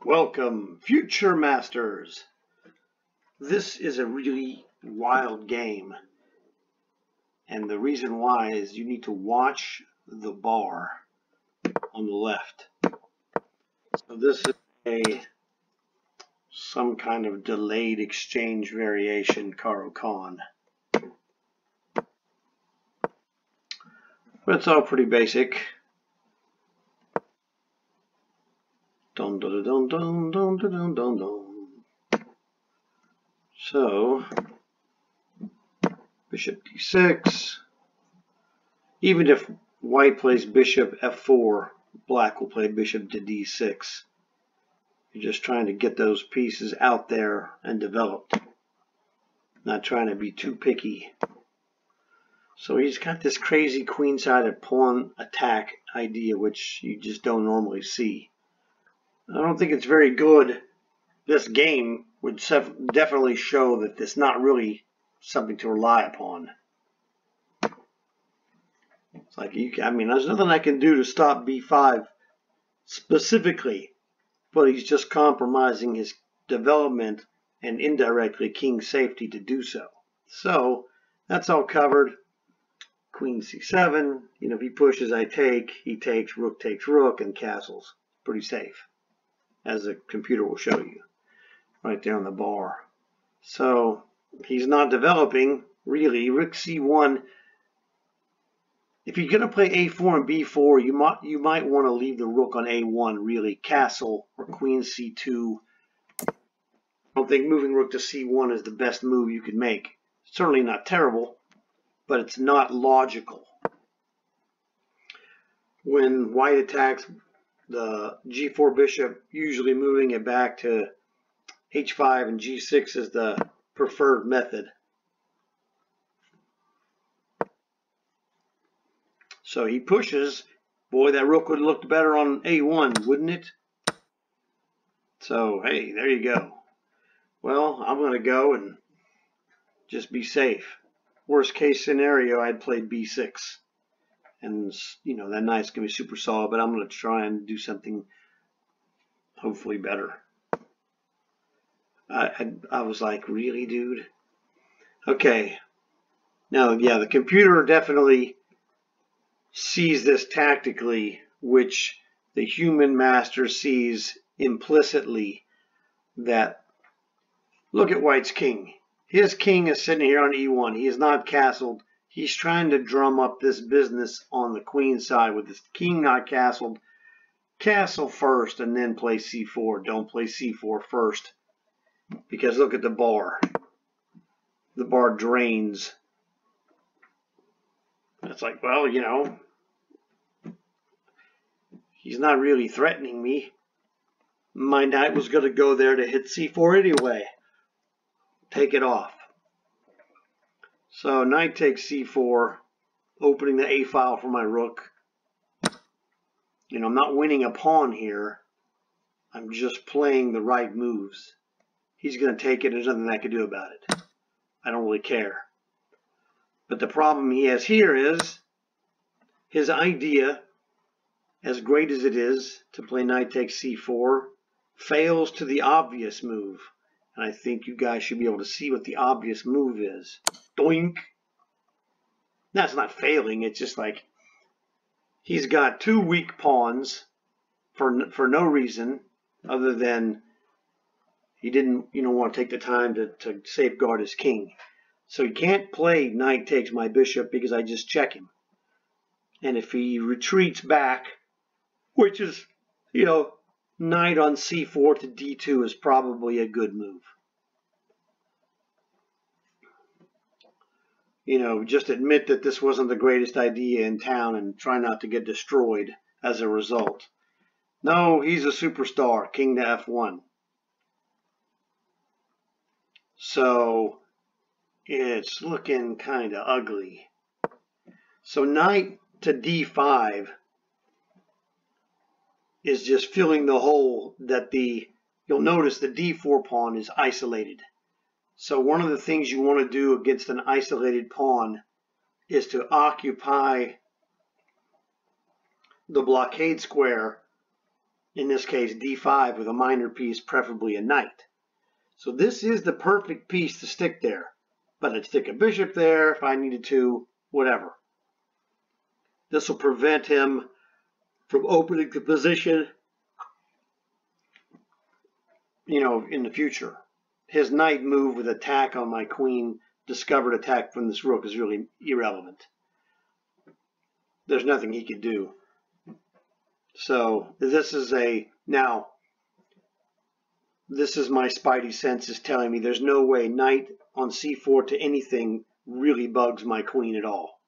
Welcome, future masters. This is a really wild game, and the reason why is you need to watch the bar on the left. So this is some kind of delayed exchange variation Caro-Kann. But it's all pretty basic. Dun dun dun dun dun dun dun dun. So bishop d6. Even if white plays bishop f4, black will play bishop to d6. You're just trying to get those pieces out there and developed. Not trying to be too picky. So he's got this crazy queen-sided pawn attack idea, which you just don't normally see. I don't think it's very good. This game would definitely show that it's not really something to rely upon. It's like, there's nothing I can do to stop b5 specifically, but he's just compromising his development and indirectly king safety to do so. So that's all covered. Queen c7, if he pushes, I take, he takes rook, and castles. Pretty safe, as the computer will show you right there on the bar. So he's not developing really. Rook c1. If you're going to play a4 and b4, you might want to leave the rook on a1, really. Castle or queen c2. I don't think moving rook to c1 is the best move you could make. Certainly not terrible, but it's not logical. When white attacks the g4 bishop, usually moving it back to h5 and g6 is the preferred method. So he pushes. Boy, that rook would have looked better on a1, wouldn't it? So, hey, there you go. Well, I'm going to go and just be safe. Worst case scenario, I'd play b6. And, that knight's going to be super solid, but I'm going to try and do something hopefully better. I was like, really, dude? Okay. Now, yeah, the computer definitely sees this tactically, which the human master sees implicitly, that look at white's king. His king is sitting here on e1. He is not castled. He's trying to drum up this business on the queen side with his king not castled. Castle first and then play c4. Don't play c4 first, because look at the bar. The bar drains. It's like, well, he's not really threatening me. My knight was going to go there to hit c4 anyway. Take it off. So knight takes c4, opening the a file for my rook. I'm not winning a pawn here. I'm just playing the right moves. He's going to take it. There's nothing I can do about it. I don't really care. But the problem he has here is his idea, as great as it is to play knight takes c4, fails to the obvious move. And I think you guys should be able to see what the obvious move is. Doink! That's not failing. It's just like he's got two weak pawns for no reason other than he didn't want to take the time to safeguard his king. So he can't play knight takes my bishop because I just check him. And if he retreats back, which is, knight on c4 to d2 is probably a good move. Just admit that this wasn't the greatest idea in town and try not to get destroyed as a result. No, he's a superstar, king to f1. So it's looking kind of ugly. So knight to d5 is just filling the hole that you'll notice the d4 pawn is isolated. So one of the things you want to do against an isolated pawn is to occupy the blockade square In this case, d5 with a minor piece, preferably a knight. So this is the perfect piece to stick there. But I'd stick a bishop there if I needed to, whatever. This will prevent him from opening the position, you know, in the future. His knight move with attack on my queen, discovered attack from this rook, is really irrelevant. There's nothing he could do. So this is now this is my spidey senses telling me there's no way knight on c4 to anything really bugs my queen at all.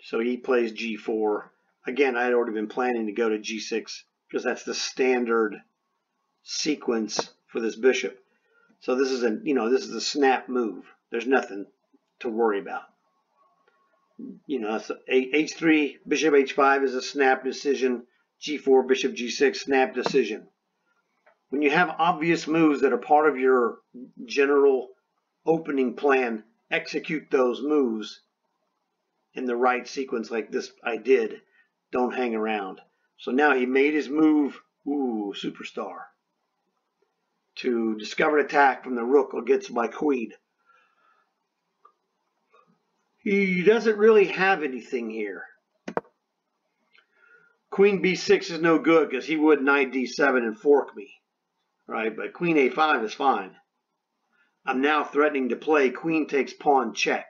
So he plays g4. Again, I had already been planning to go to g6 because that's the standard sequence for this bishop. So this is this is a snap move. There's nothing to worry about. You know, that's h3, bishop h5 is a snap decision. g4, bishop g6, snap decision. When you have obvious moves that are part of your general opening plan, execute those moves in the right sequence like this I did. Don't hang around. So now he made his move, ooh, superstar, to discover attack from the rook against my queen. He doesn't really have anything here. Queen b6 is no good because he would knight d7 and fork me. Right, but queen a5 is fine. I'm now threatening to play queen takes pawn check.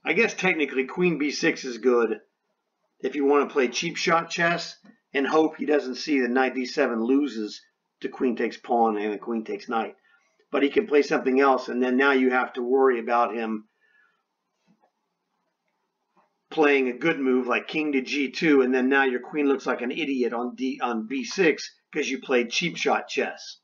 I guess technically queen b6 is good if you want to play cheap shot chess and hope he doesn't see that knight d7 loses to queen takes pawn and the queen takes knight. But he can play something else, and then now you have to worry about him playing a good move like king to g2, and then now your queen looks like an idiot on b6 because you played cheap shot chess.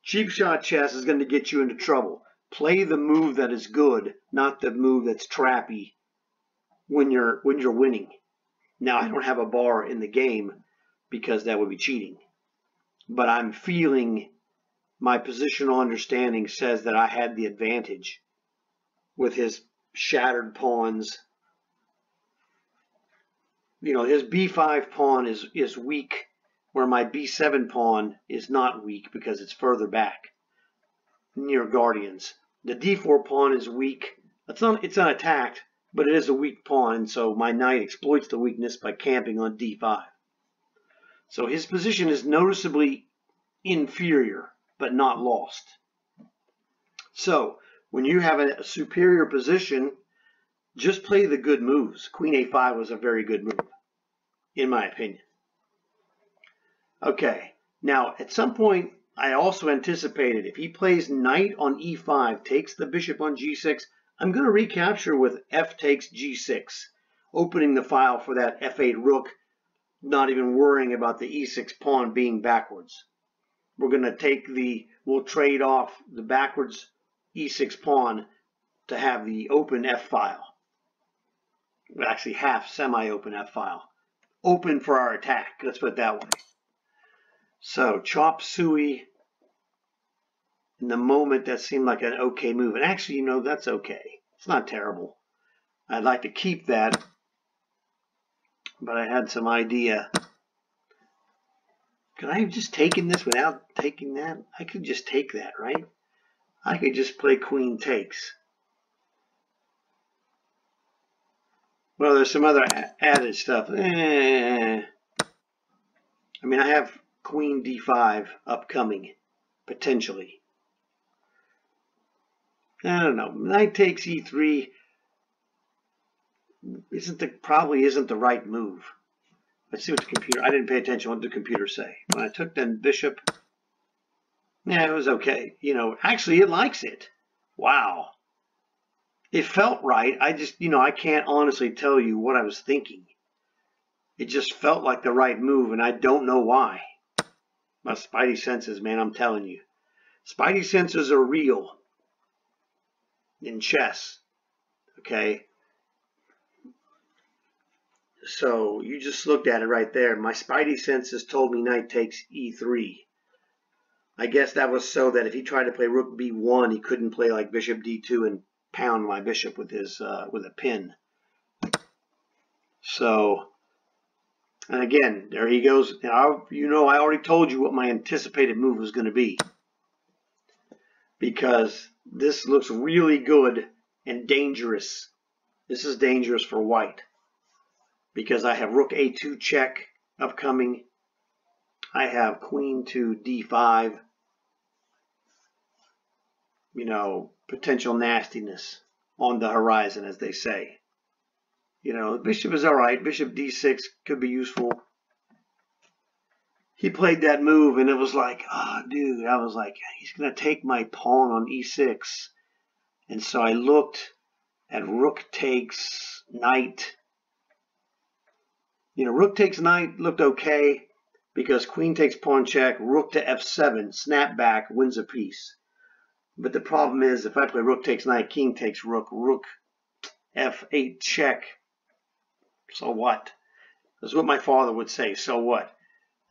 Cheap shot chess is going to get you into trouble. Play the move that is good, not the move that's trappy when you're winning. Now, I don't have a bar in the game because that would be cheating. But I'm feeling my positional understanding says that I had the advantage with his shattered pawns. You know, his b5 pawn is weak, where my b7 pawn is not weak because it's further back near guardians. The d4 pawn is weak. It's unattacked, but it is a weak pawn, and so my knight exploits the weakness by camping on d5. So his position is noticeably inferior, but not lost. So when you have a superior position, just play the good moves. Queen a5 was a very good move, in my opinion. Okay, now at some point I also anticipated if he plays knight on e5, takes the bishop on g6, I'm going to recapture with f takes g6, opening the file for that f8 rook, not even worrying about the e6 pawn being backwards. We're going to we'll trade off the backwards e6 pawn to have the open f file. Actually, half semi-open f file. Open for our attack, let's put it that way. So, chop suey. In the moment, that seemed like an okay move. And actually, you know, that's okay. It's not terrible. I'd like to keep that, but I had some idea. Could I have just taken this without taking that? I could just take that, right? I could just play queen takes. Well, there's some other added stuff. I mean, I have queen d5 upcoming, potentially. I don't know. Knight takes e3 probably isn't the right move. Let's see what the computer. I didn't pay attention what the computer say. When I took then bishop, yeah, it was okay. You know, actually it likes it. Wow. It felt right. I just, you know, I can't honestly tell you what I was thinking. It just felt like the right move, and I don't know why. My spidey senses, man, I'm telling you. Spidey senses are real in chess, okay? So you just looked at it right there. My spidey senses told me knight takes e3. I guess that was so that if he tried to play rook b1, he couldn't play like bishop d2 and pound my bishop with his with a pin. So And again, there he goes. You know, I already told you what my anticipated move was going to be, because this looks really good and dangerous. This is dangerous for white because I have rook a2 check upcoming. I have queen to d5. You know, potential nastiness on the horizon, as they say. You know, the bishop is all right. Bishop d6 could be useful. He played that move, and it was like, oh, dude, I was like, he's going to take my pawn on e6. And so I looked at rook takes knight. You know, rook takes knight looked okay because queen takes pawn check, rook to f7, snap back, wins a piece. But the problem is, if I play rook takes knight, king takes rook, rook f8 check. So what? That's what my father would say. So what?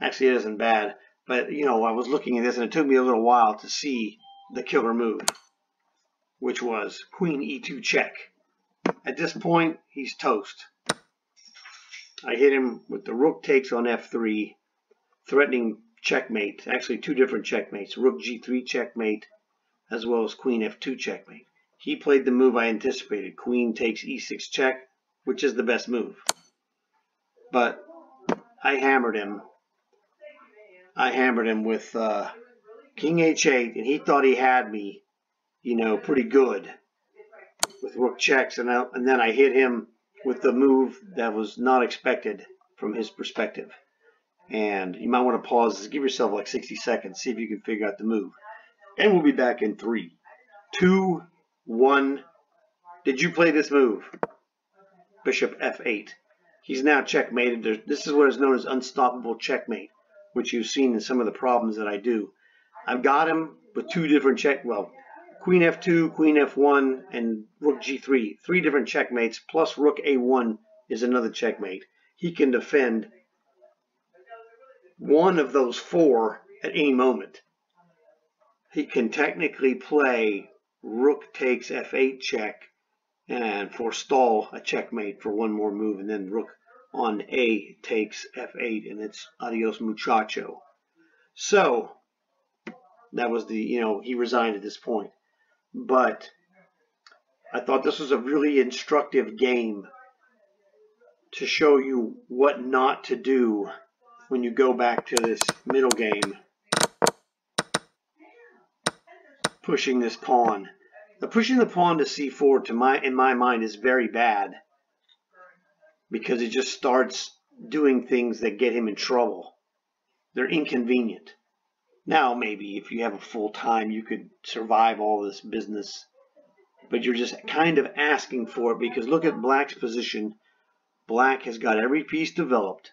Actually, it isn't bad. But, you know, I was looking at this, and it took me a little while to see the killer move, which was queen e2 check. At this point, he's toast. I hit him with the rook takes on f3, threatening checkmate. Actually, two different checkmates. Rook g3 checkmate, as well as queen f2 checkmate. He played the move I anticipated. Queen takes e6 check, which is the best move. But I hammered him. I hammered him with king h8, and he thought he had me, you know, pretty good with rook checks. And then I hit him with the move that was not expected from his perspective. And you might want to pause this. Give yourself like 60 seconds. See if you can figure out the move. And we'll be back in 3, 2, 1. Did you play this move? Bishop f8. He's now checkmated. This is what is known as unstoppable checkmate, which you've seen in some of the problems that I do. I've got him with two different queen f2, queen f1, and rook g3. 3 different checkmates, plus rook a1 is another checkmate. He can defend one of those 4 at any moment. He can technically play rook takes f8 check and forestall a checkmate for one more move, and then rook on a takes f8, and it's adios muchacho. So that was the, you know, he resigned at this point. But I thought this was a really instructive game to show you what not to do when you go back to this middle game, pushing this pawn. Now, pushing the pawn to c4 in my mind is very bad, because it just starts doing things that get him in trouble. They're inconvenient. Now, maybe if you have a full time, you could survive all this business, but you're just kind of asking for it, because look at black's position. Black has got every piece developed.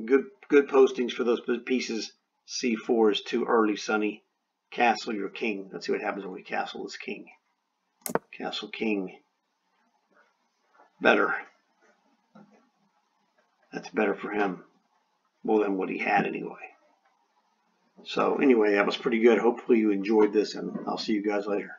Good postings for those pieces. c4 is too early, sonny. Castle your king. Let's see what happens when we castle this king. Castle king. Better. That's better for him. Well, than what he had anyway. So anyway, that was pretty good. Hopefully you enjoyed this, and I'll see you guys later.